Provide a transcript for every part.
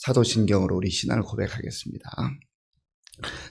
사도신경으로 우리 신앙을 고백하겠습니다.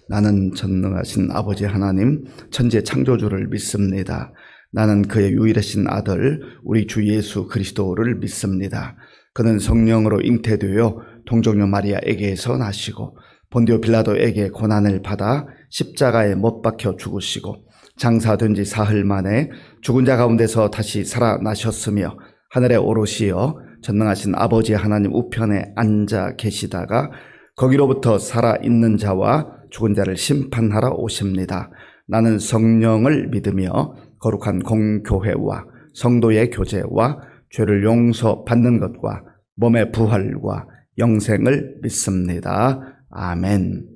나는 전능하신 아버지 하나님 천지 창조주를 믿습니다. 나는 그의 유일하신 아들 우리 주 예수 그리스도를 믿습니다. 그는 성령으로 잉태되어 동정녀 마리아에게서 나시고 본디오 빌라도에게 고난을 받아 십자가에 못 박혀 죽으시고 장사된 지 사흘 만에 죽은 자 가운데서 다시 살아나셨으며 하늘에 오르시어 전능하신 아버지 하나님 우편에 앉아 계시다가 거기로부터 살아있는 자와 죽은 자를 심판하러 오십니다. 나는 성령을 믿으며 거룩한 공교회와 성도의 교제와 죄를 용서받는 것과 몸의 부활과 영생을 믿습니다. 아멘.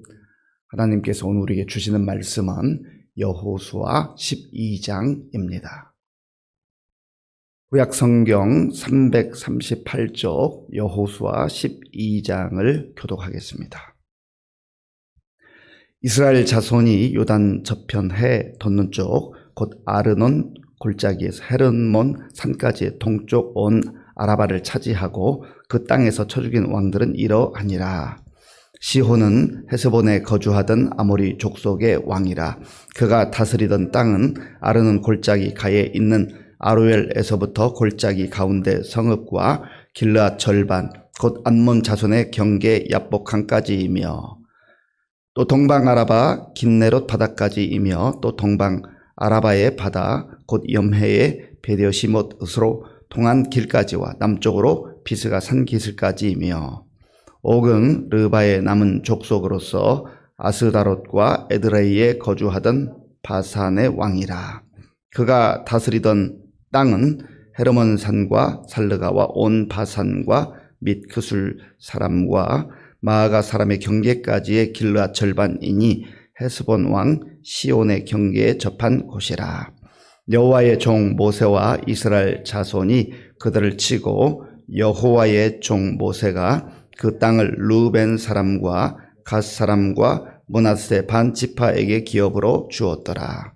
하나님께서 오늘 우리에게 주시는 말씀은 여호수아 12장입니다. 구약성경 338쪽 여호수아 12장을 교독하겠습니다. 이스라엘 자손이 요단 저편해 돋는 쪽 곧 아르논 골짜기에서 헤르몬 산까지의 동쪽 온 아라바를 차지하고 그 땅에서 쳐 죽인 왕들은 이러하니라. 시혼은 헤스본에 거주하던 아모리 족속의 왕이라. 그가 다스리던 땅은 아르논 골짜기 가에 있는 아로엘에서부터 골짜기 가운데 성읍과 길르앗 절반 곧 암몬 자손의 경계 야복강까지이며 또 동방 아라바 긴네롯 바다까지이며 또 동방 아라바의 바다 곧 염해의 베데시못으로 통한 길까지와 남쪽으로 비스가 산 기슭까지이며 옥은 르바의 남은 족속으로서 아스다롯과 에드레이에 거주하던 바산의 왕이라. 그가 다스리던 땅은 헤르몬 산과 살르가와 온 바산과 및 그술 사람과 마아가 사람의 경계까지의 길르앗 절반이니 헤스본 왕 시온의 경계에 접한 곳이라. 여호와의 종 모세와 이스라엘 자손이 그들을 치고 여호와의 종 모세가 그 땅을 루벤 사람과 갓 사람과 므낫세 반 지파에게 기업으로 주었더라.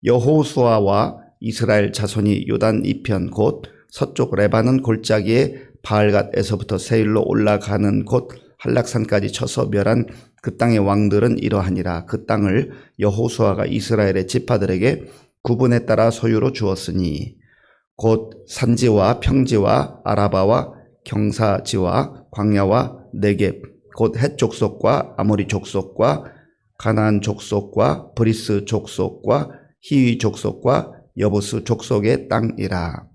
여호수아와 이스라엘 자손이 요단 이편 곧 서쪽 레바논 골짜기의 바알갓에서부터 세일로 올라가는 곳 한락산까지 쳐서 멸한 그 땅의 왕들은 이러하니라. 그 땅을 여호수아가 이스라엘의 지파들에게 구분에 따라 소유로 주었으니 곧 산지와 평지와 아라바와 경사지와 광야와 네겝 곧 헷 족속과 아모리 족속과 가나안 족속과 브리스 족속과 히위 족속과 여부스 족속의 땅이라.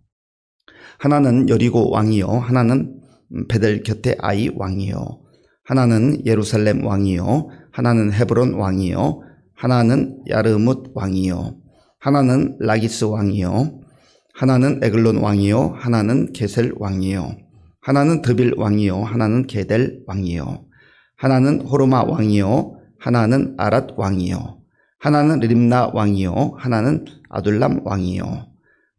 하나는 여리고 왕이요 하나는 베델 곁에 아이 왕이요 하나는 예루살렘 왕이요 하나는 헤브론 왕이요 하나는 야르뭇 왕이요 하나는 라기스 왕이요 하나는 에글론 왕이요 하나는 게셀 왕이요 하나는 드빌 왕이요 하나는 게델 왕이요 하나는 호르마 왕이요 하나는 아랏 왕이요 하나는 림나 왕이요 하나는 아둘람 왕이요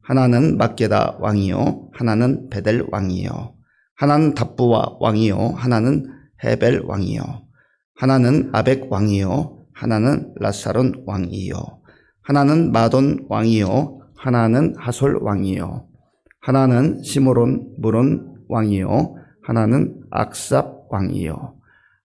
하나는 막게다 왕이요 하나는 베델 왕이요 하나는 답부와 왕이요 하나는 헤벨 왕이요 하나는 아벡 왕이요 하나는 라사론 왕이요 하나는 마돈 왕이요 하나는 하솔 왕이요 하나는 시므론 무론 왕이요 하나는 악삽 왕이요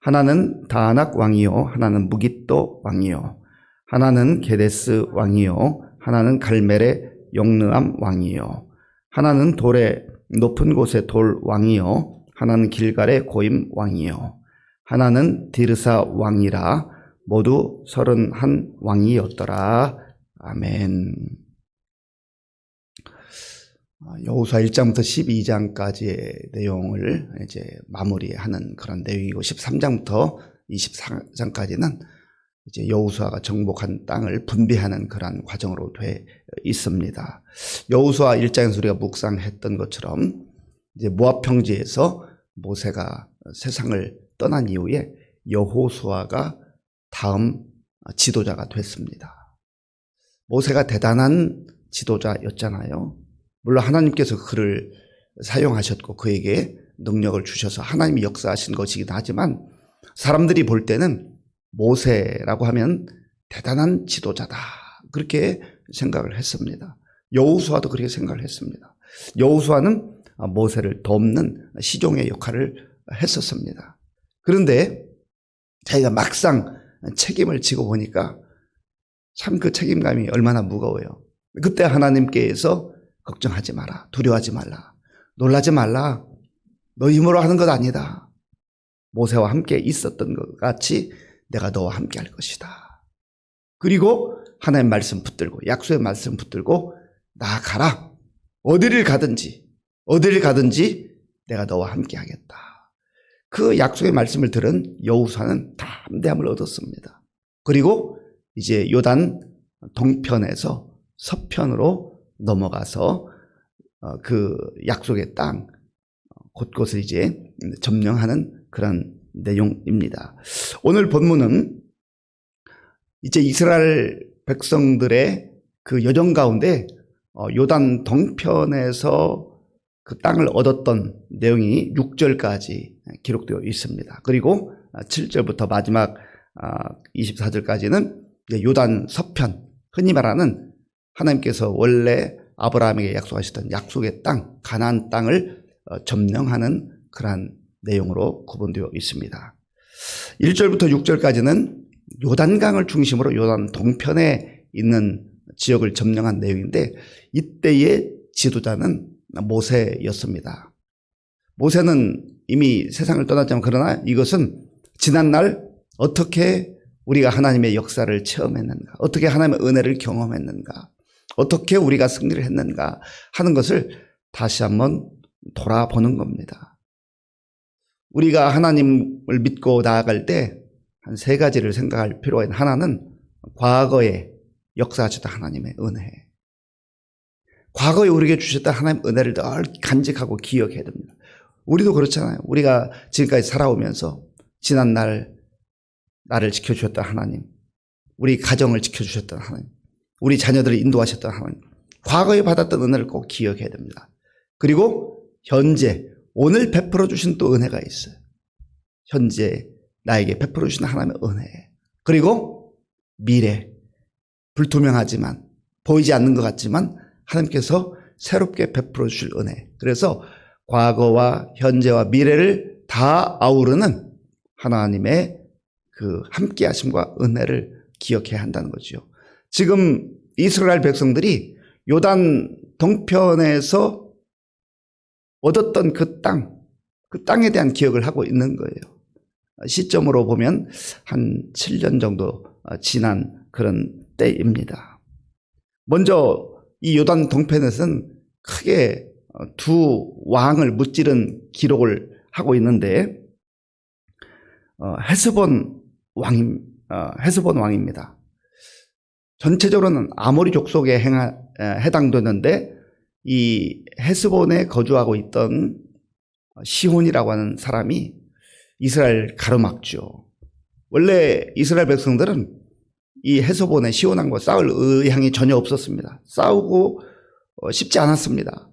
하나는 다아낙 왕이요 하나는 무깃도 왕이요 하나는 게데스 왕이요 하나는 갈멜의 용르암 왕이요 하나는 돌의 높은 곳의 돌 왕이요 하나는 길갈의 고임 왕이요 하나는 디르사 왕이라. 모두 31 왕이었더라. 아멘. 여호수아 1장부터 12장까지의 내용을 이제 마무리하는 그런 내용이고 13장부터 24장까지는 이제 여호수아가 정복한 땅을 분배하는 그런 과정으로 돼 있습니다. 여호수아 1장에서 우리가 묵상했던 것처럼 이제 모압 평지에서 모세가 세상을 떠난 이후에 여호수아가 다음 지도자가 됐습니다. 모세가 대단한 지도자였잖아요. 물론 하나님께서 그를 사용하셨고 그에게 능력을 주셔서 하나님이 역사하신 것이긴 하지만 사람들이 볼 때는 모세라고 하면 대단한 지도자다 그렇게 생각을 했습니다. 여호수아도 그렇게 생각을 했습니다. 여호수아는 모세를 돕는 시종의 역할을 했었습니다. 그런데 자기가 막상 책임을 지고 보니까 참 그 책임감이 얼마나 무거워요. 그때 하나님께서 걱정하지 마라. 두려워하지 말라. 놀라지 말라. 너 힘으로 하는 것 아니다. 모세와 함께 있었던 것 같이 내가 너와 함께 할 것이다. 그리고 하나님 말씀 붙들고 약속의 말씀 붙들고 나아가라. 어디를 가든지 내가 너와 함께 하겠다. 그 약속의 말씀을 들은 여호수아는 담대함을 얻었습니다. 그리고 이제 요단 동편에서 서편으로 넘어가서 그 약속의 땅 곳곳을 이제 점령하는 그런 내용입니다. 오늘 본문은 이제 이스라엘 백성들의 그 여정 가운데 요단 동편에서 그 땅을 얻었던 내용이 6절까지 기록되어 있습니다. 그리고 7절부터 마지막 24절까지는 요단 서편, 흔히 말하는 하나님께서 원래 아브라함에게 약속하셨던 약속의 땅, 가나안 땅을 점령하는 그러한 내용으로 구분되어 있습니다. 1절부터 6절까지는 요단강을 중심으로 요단 동편에 있는 지역을 점령한 내용인데 이때의 지도자는 모세였습니다. 모세는 이미 세상을 떠났지만 그러나 이것은 지난날 어떻게 우리가 하나님의 역사를 체험했는가, 어떻게 하나님의 은혜를 경험했는가, 어떻게 우리가 승리를 했는가 하는 것을 다시 한번 돌아보는 겁니다. 우리가 하나님을 믿고 나아갈 때 한 세 가지를 생각할 필요가 있는 하나는 과거에 역사하셨던 하나님의 은혜. 과거에 우리에게 주셨던 하나님의 은혜를 늘 간직하고 기억해야 됩니다. 우리도 그렇잖아요. 우리가 지금까지 살아오면서 지난날 나를 지켜주셨던 하나님, 우리 가정을 지켜주셨던 하나님, 우리 자녀들을 인도하셨던 하나님, 과거에 받았던 은혜를 꼭 기억해야 됩니다. 그리고 현재, 오늘 베풀어 주신 또 은혜가 있어요. 현재 나에게 베풀어 주신 하나님의 은혜. 그리고 미래, 불투명하지만 보이지 않는 것 같지만 하나님께서 새롭게 베풀어 주실 은혜. 그래서 과거와 현재와 미래를 다 아우르는 하나님의 그 함께 하심과 은혜를 기억해야 한다는 거죠. 지금 이스라엘 백성들이 요단 동편에서 얻었던 그 땅에 대한 기억을 하고 있는 거예요. 시점으로 보면 한 7년 정도 지난 그런 때입니다. 먼저 이 요단 동편에서는 크게 두 왕을 무찌른 기록을 하고 있는데 헤스본 왕입니다. 전체적으로는 아모리족 속에 해당되는데 이 헤스본에 거주하고 있던 시혼이라고 하는 사람이 이스라엘 가로막죠. 원래 이스라엘 백성들은 이 헤스본의 시혼왕과 싸울 의향이 전혀 없었습니다. 싸우고 싶지 않았습니다.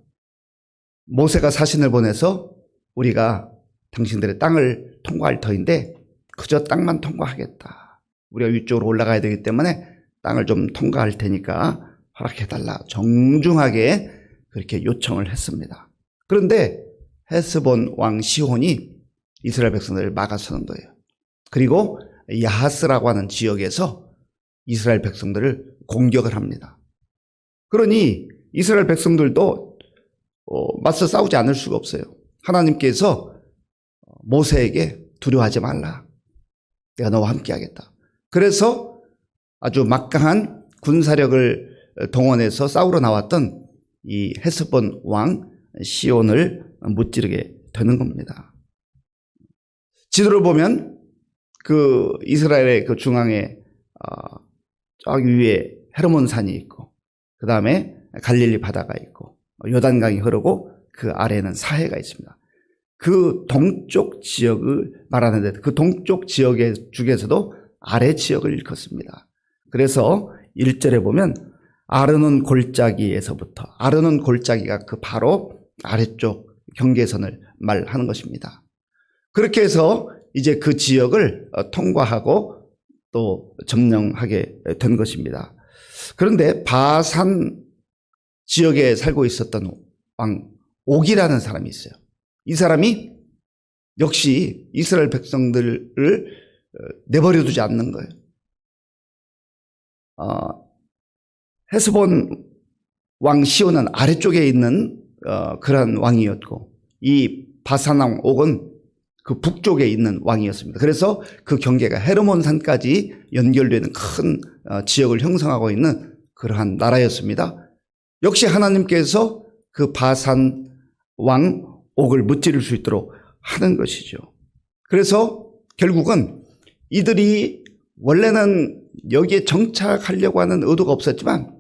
모세가 사신을 보내서 우리가 당신들의 땅을 통과할 터인데 그저 땅만 통과하겠다. 우리가 위쪽으로 올라가야 되기 때문에 땅을 좀 통과할 테니까 허락해달라. 정중하게 그렇게 요청을 했습니다. 그런데 헤스본 왕 시혼이 이스라엘 백성들을 막아서는 거예요. 그리고 야하스라고 하는 지역에서 이스라엘 백성들을 공격을 합니다. 그러니 이스라엘 백성들도 맞서 싸우지 않을 수가 없어요. 하나님께서 모세에게 두려워하지 말라. 내가 너와 함께 하겠다. 그래서 아주 막강한 군사력을 동원해서 싸우러 나왔던 이 헤스본 왕 시온을 무찌르게 되는 겁니다. 지도를 보면 그 이스라엘의 그 중앙에 저기 위에 헤르몬 산이 있고 그 다음에 갈릴리 바다가 있고 요단강이 흐르고 그 아래에는 사해가 있습니다. 그 동쪽 지역을 말하는데 그 동쪽 지역의 중에서도 아래 지역을 일컫습니다. 그래서 1절에 보면 아르논 골짜기에서부터 아르논 골짜기가 그 바로 아래쪽 경계선을 말하는 것입니다. 그렇게 해서 이제 그 지역을 통과하고 또 점령하게 된 것입니다. 그런데 바산 지역에 살고 있었던 왕 옥이라는 사람이 있어요. 이 사람이 역시 이스라엘 백성들을 내버려 두지 않는 거예요. 헤스본 왕 시온은 아래쪽에 있는 그런 왕이었고, 이 바산 왕 옥은 그 북쪽에 있는 왕이었습니다. 그래서 그 경계가 헤르몬 산까지 연결되는 큰 지역을 형성하고 있는 그러한 나라였습니다. 역시 하나님께서 그 바산 왕 옥을 무찌를 수 있도록 하는 것이죠. 그래서 결국은 이들이 원래는 여기에 정착하려고 하는 의도가 없었지만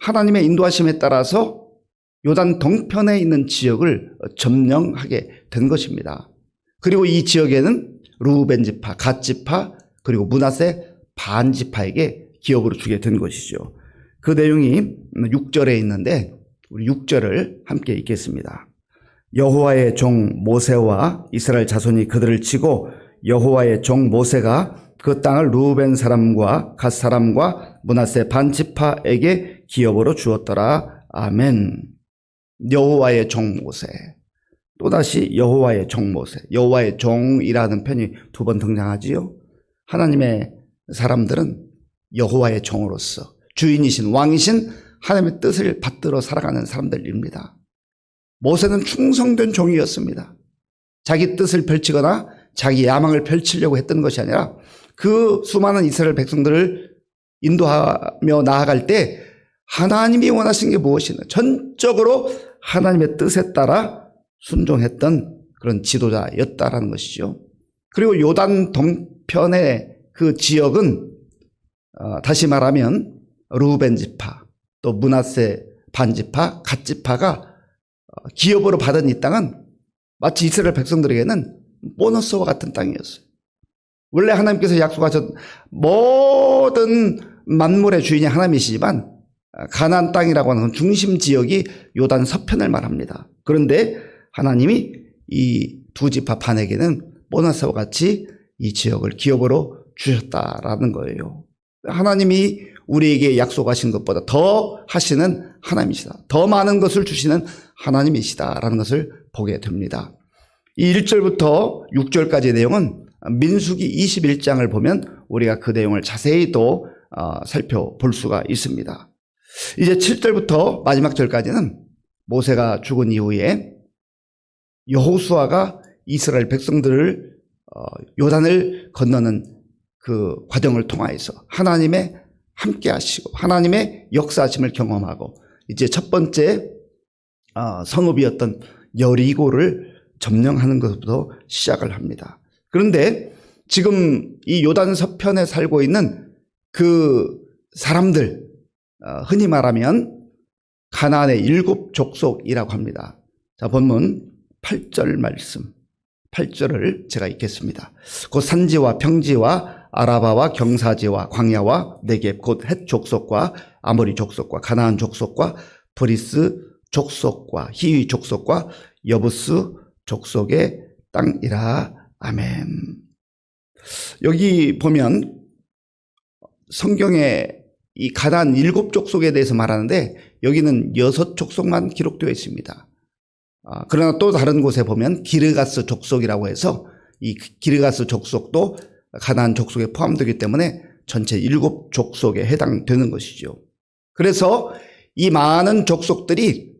하나님의 인도하심에 따라서 요단 동편에 있는 지역을 점령하게 된 것입니다. 그리고 이 지역에는 루벤 지파, 갓 지파, 그리고 므낫세 반 지파에게 기업으로 주게 된 것이죠. 그 내용이 6절에 있는데 우리 6절을 함께 읽겠습니다. 여호와의 종 모세와 이스라엘 자손이 그들을 치고 여호와의 종 모세가 그 땅을 루벤 사람과 갓 사람과 므낫세 반 지파에게 기업으로 주었더라. 아멘. 여호와의 종 모세. 또다시 여호와의 종 모세. 여호와의 종이라는 편이 2번 등장하지요. 하나님의 사람들은 여호와의 종으로서 주인이신 왕이신 하나님의 뜻을 받들어 살아가는 사람들입니다. 모세는 충성된 종이었습니다. 자기 뜻을 펼치거나 자기 야망을 펼치려고 했던 것이 아니라 그 수많은 이스라엘 백성들을 인도하며 나아갈 때 하나님이 원하신 게 무엇이냐, 전적으로 하나님의 뜻에 따라 순종했던 그런 지도자였다라는 것이죠. 그리고 요단 동편의 그 지역은 다시 말하면 루벤 지파, 또 므낫세 반 지파, 갓 지파가 기업으로 받은 이 땅은 마치 이스라엘 백성들에게는 보너스와 같은 땅이었어요. 원래 하나님께서 약속하신 모든 만물의 주인이 하나님이시지만 가나안 땅이라고 하는 중심 지역이 요단 서편을 말합니다. 그런데 하나님이 이 두 지파 반에게는 보너스와 같이 이 지역을 기업으로 주셨다라는 거예요. 하나님이 우리에게 약속하신 것보다 더 하시는 하나님이시다. 더 많은 것을 주시는 하나님이시다라는 것을 보게 됩니다. 이 1절부터 6절까지의 내용은 민수기 21장을 보면 우리가 그 내용을 자세히 또 살펴볼 수가 있습니다. 이제 7절부터 마지막 절까지는 모세가 죽은 이후에 여호수아가 이스라엘 백성들을 요단을 건너는 그 과정을 통하여서 하나님의 함께 하시고 하나님의 역사하심을 경험하고 이제 첫 번째 성읍이었던 여리고를 점령하는 것부터 시작을 합니다. 그런데 지금 이 요단 서편에 살고 있는 그 사람들, 흔히 말하면 가나안의 7 족속이라고 합니다. 자, 본문 8절 말씀, 8절을 제가 읽겠습니다. 곧 산지와 평지와 아라바와 경사지와 광야와 네겝 곧 헷 족속과 아모리 족속과 가나안 족속과 브리스 족속과 히위 족속과 여부스 족속의 땅이라. 아멘. 여기 보면 성경에 이 가나안 7 족속에 대해서 말하는데 여기는 6 족속만 기록되어 있습니다. 그러나 또 다른 곳에 보면 기르가스 족속이라고 해서 이 기르가스 족속도 가나안 족속에 포함되기 때문에 전체 7 족속에 해당되는 것이죠. 그래서 이 많은 족속들이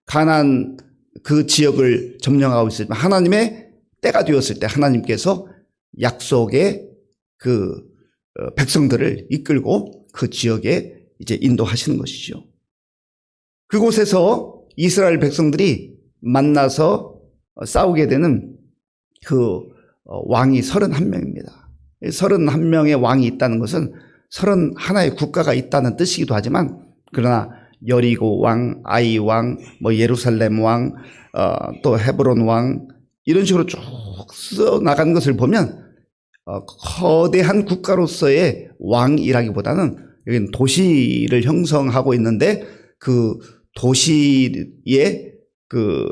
가나안 그 지역을 점령하고 있지만 하나님의 때가 되었을 때 하나님께서 약속의 그 백성들을 이끌고 그 지역에 이제 인도하시는 것이죠. 그곳에서 이스라엘 백성들이 만나서 싸우게 되는 그 왕이 31명입니다. 31명의 왕이 있다는 것은 31의 국가가 있다는 뜻이기도 하지만 그러나 여리고 왕, 아이 왕, 예루살렘 왕, 또 헤브론 왕 이런 식으로 쭉 써나간 것을 보면 거대한 국가로서의 왕이라기보다는 여기는 도시를 형성하고 있는데 그 도시의 그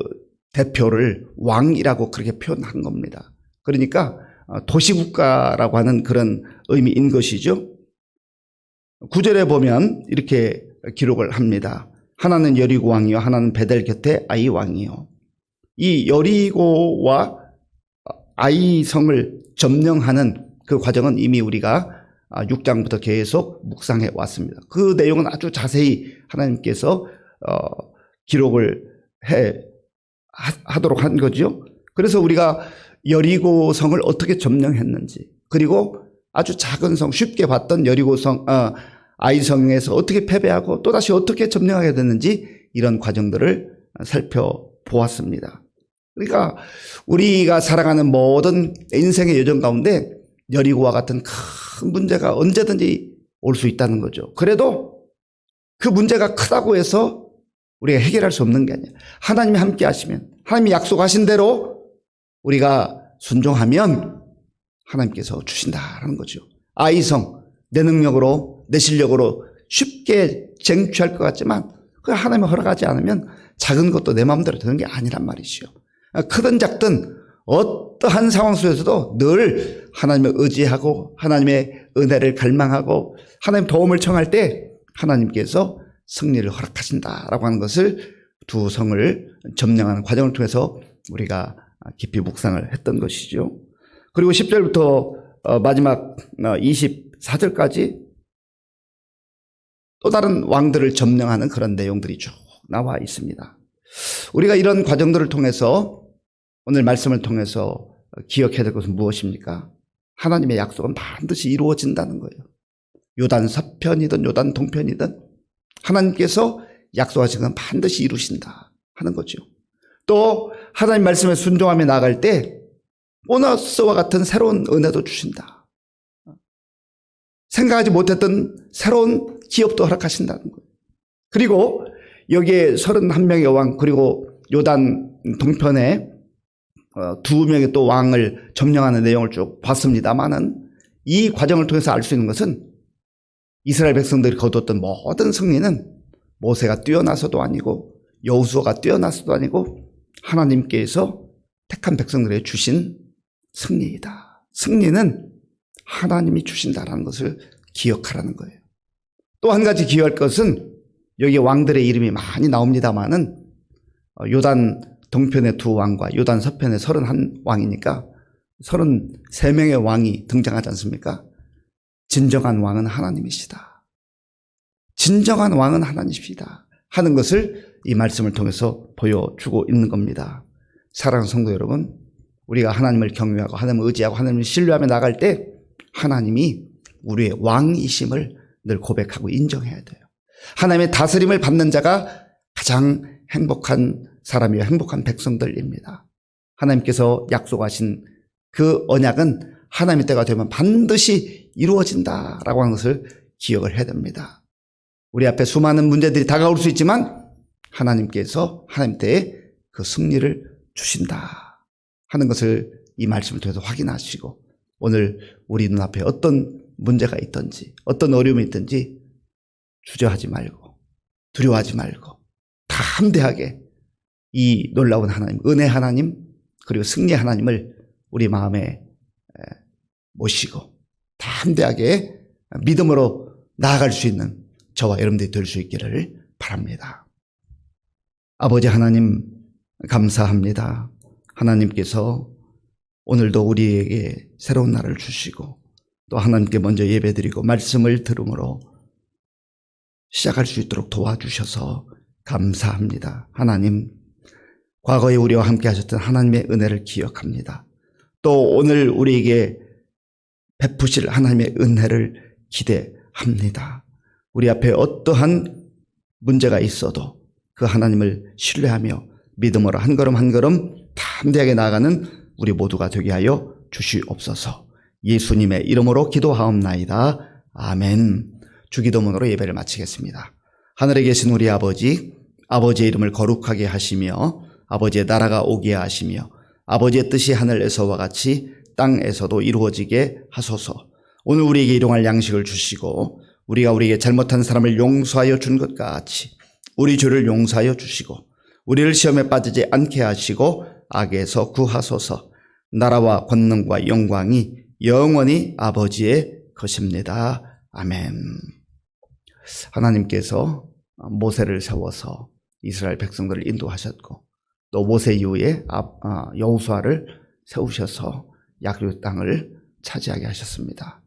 대표를 왕이라고 그렇게 표현한 겁니다. 그러니까 도시국가라고 하는 그런 의미인 것이죠. 9절에 보면 이렇게 기록을 합니다. 하나는 여리고 왕이요 하나는 베델 곁에 아이 왕이요. 이 여리고와 아이성을 점령하는 그 과정은 이미 우리가 6장부터 계속 묵상해 왔습니다. 그 내용은 아주 자세히 하나님께서 기록을 하도록 한 거죠. 그래서 우리가 여리고성을 어떻게 점령했는지, 그리고 아주 작은 성, 쉽게 봤던 여리고성, 아이성에서 어떻게 패배하고 또다시 어떻게 점령하게 됐는지 이런 과정들을 살펴보았습니다. 그러니까 우리가 살아가는 모든 인생의 여정 가운데 여리고와 같은 큰 문제가 언제든지 올 수 있다는 거죠. 그래도 그 문제가 크다고 해서 우리가 해결할 수 없는 게 아니에요. 하나님이 함께 하시면, 하나님이 약속하신 대로 우리가 순종하면 하나님께서 주신다라는 거죠. 아이성, 내 능력으로, 내 실력으로 쉽게 쟁취할 것 같지만 그 하나님이 허락하지 않으면 작은 것도 내 마음대로 되는 게 아니란 말이죠. 크든 작든 어떠한 상황 속에서도 늘 하나님을 의지하고 하나님의 은혜를 갈망하고 하나님 도움을 청할 때 하나님께서 승리를 허락하신다라고 하는 것을 두 성을 점령하는 과정을 통해서 우리가 깊이 묵상을 했던 것이죠. 그리고 10절부터 마지막 24절까지 또 다른 왕들을 점령하는 그런 내용들이 쭉 나와 있습니다. 우리가 이런 과정들을 통해서 오늘 말씀을 통해서 기억해야 될 것은 무엇입니까? 하나님의 약속은 반드시 이루어진다는 거예요. 요단 서편이든 요단 동편이든 하나님께서 약속하신 건 반드시 이루신다 하는 거죠. 또 하나님 말씀에 순종하며 나아갈 때 보너스와 같은 새로운 은혜도 주신다. 생각하지 못했던 새로운 기업도 허락하신다는 거예요. 그리고 여기에 31명의 왕, 그리고 요단 동편에 2명의 또 왕을 점령하는 내용을 쭉 봤습니다만은 이 과정을 통해서 알 수 있는 것은 이스라엘 백성들이 거두었던 모든 승리는 모세가 뛰어나서도 아니고 여호수아가 뛰어나서도 아니고 하나님께서 택한 백성들에게 주신 승리이다. 승리는 하나님이 주신다라는 것을 기억하라는 거예요. 또 한 가지 기억할 것은 여기 왕들의 이름이 많이 나옵니다만은 요단 동편의 2왕과 요단 서편의 31왕이니까 33명의 왕이 등장하지 않습니까? 진정한 왕은 하나님이시다. 진정한 왕은 하나님이시다 하는 것을 이 말씀을 통해서 보여주고 있는 겁니다. 사랑하는 성도 여러분, 우리가 하나님을 경외하고 하나님을 의지하고 하나님을 신뢰하며 나갈 때 하나님이 우리의 왕이심을 늘 고백하고 인정해야 돼요. 하나님의 다스림을 받는 자가 가장 행복한 사람이요 행복한 백성들입니다. 하나님께서 약속하신 그 언약은 하나님의 때가 되면 반드시 이루어진다라고 하는 것을 기억을 해야 됩니다. 우리 앞에 수많은 문제들이 다가올 수 있지만 하나님께서 하나님 때에 그 승리를 주신다 하는 것을 이 말씀을 통해서 확인하시고 오늘 우리 눈앞에 어떤 문제가 있든지 어떤 어려움이 있든지 주저하지 말고 두려워하지 말고 담대하게 이 놀라운 하나님, 은혜 하나님 그리고 승리 하나님을 우리 마음에 모시고 담대하게 믿음으로 나아갈 수 있는 저와 여러분들이 될 수 있기를 바랍니다. 아버지 하나님 감사합니다. 하나님께서 오늘도 우리에게 새로운 날을 주시고 또 하나님께 먼저 예배드리고 말씀을 들음으로 시작할 수 있도록 도와주셔서 감사합니다. 하나님, 과거에 우리와 함께 하셨던 하나님의 은혜를 기억합니다. 또 오늘 우리에게 베푸실 하나님의 은혜를 기대합니다. 우리 앞에 어떠한 문제가 있어도 그 하나님을 신뢰하며 믿음으로 한 걸음 한 걸음 담대하게 나아가는 우리 모두가 되게 하여 주시옵소서. 예수님의 이름으로 기도하옵나이다. 아멘. 주기도문으로 예배를 마치겠습니다. 하늘에 계신 우리 아버지, 아버지의 이름을 거룩하게 하시며 아버지의 나라가 오게 하시며 아버지의 뜻이 하늘에서와 같이 땅에서도 이루어지게 하소서. 오늘 우리에게 일용할 양식을 주시고 우리가 우리에게 잘못한 사람을 용서하여 준 것 같이 우리 죄를 용서하여 주시고 우리를 시험에 빠지지 않게 하시고 악에서 구하소서. 나라와 권능과 영광이 영원히 아버지의 것입니다. 아멘. 하나님께서 모세를 세워서 이스라엘 백성들을 인도하셨고 또 모세 이후에 여호수아를 세우셔서 야구의 땅을 차지하게 하셨습니다.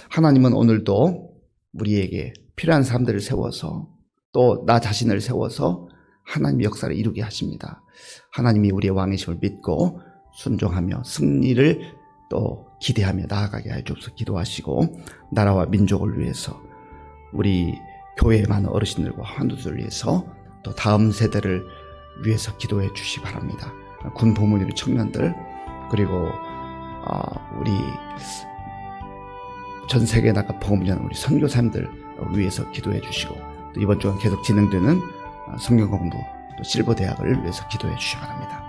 하나님은 오늘도 우리에게 필요한 사람들을 세워서 또 나 자신을 세워서 하나님의 역사를 이루게 하십니다. 하나님이 우리의 왕이심을 믿고 순종하며 승리를 또 기대하며 나아가게 하여 주옵소서. 기도하시고 나라와 민족을 위해서 우리 교회의 많은 어르신들과 환우들을 위해서 또 다음 세대를 위해서 기도해 주시기 바랍니다. 군 부모님의 청년들 그리고 우리 전 세계에 나가 복음 전하는 우리 선교사님들 위해서 기도해 주시고 또 이번 주간 계속 진행되는 성경 공부 또 실버 대학을 위해서 기도해 주시기 바랍니다.